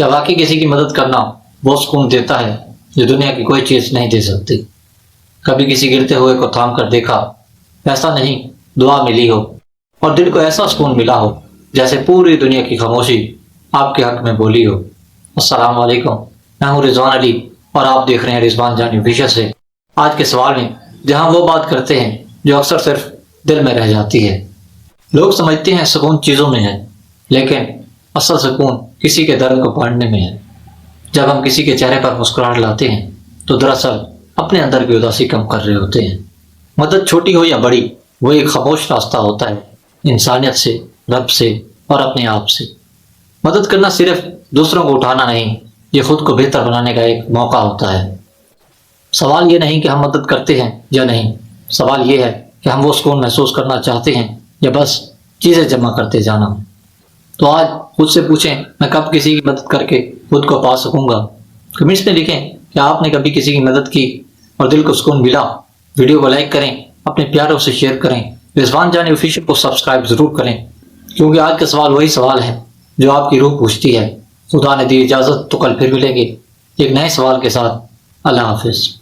کیا واقعی کسی کی مدد کرنا وہ سکون دیتا ہے جو دنیا کی کوئی چیز نہیں دے سکتی؟ کبھی کسی گرتے ہوئے کو تھام کر دیکھا؟ ایسا نہیں، دعا ملی ہو اور دل کو ایسا سکون ملا ہو جیسے پوری دنیا کی خاموشی آپ کے حق میں بولی ہو۔ السلام علیکم، میں ہوں رضوان علی اور آپ دیکھ رہے ہیں رضوان جانی آفیشل سے۔ آج کے سوال میں جہاں وہ بات کرتے ہیں جو اکثر صرف دل میں رہ جاتی ہے۔ لوگ سمجھتے ہیں سکون چیزوں میں ہے، لیکن اصل سکون کسی کے درد کو پڑھنے میں ہے۔ جب ہم کسی کے چہرے پر مسکراہٹ لاتے ہیں تو دراصل اپنے اندر کی اداسی کم کر رہے ہوتے ہیں۔ مدد چھوٹی ہو یا بڑی، وہ ایک خاموش راستہ ہوتا ہے انسانیت سے، رب سے اور اپنے آپ سے۔ مدد کرنا صرف دوسروں کو اٹھانا نہیں، یہ خود کو بہتر بنانے کا ایک موقع ہوتا ہے۔ سوال یہ نہیں کہ ہم مدد کرتے ہیں یا نہیں، سوال یہ ہے کہ ہم وہ سکون محسوس کرنا چاہتے ہیں یا بس چیزیں جمع کرتے جانا۔ تو آج خود سے پوچھیں، میں کب کسی کی مدد کر کے خود کو پا سکوں گا؟ کمنٹس میں لکھیں کہ آپ نے کبھی کسی کی مدد کی اور دل کو سکون ملا۔ ویڈیو کو لائک کریں، اپنے پیاروں سے شیئر کریں، رضوان جانی آفیشل کو سبسکرائب ضرور کریں، کیونکہ آج کا سوال وہی سوال ہے جو آپ کی روح پوچھتی ہے۔ خدا نے دی اجازت تو کل پھر ملیں گے ایک نئے سوال کے ساتھ۔ اللہ حافظ۔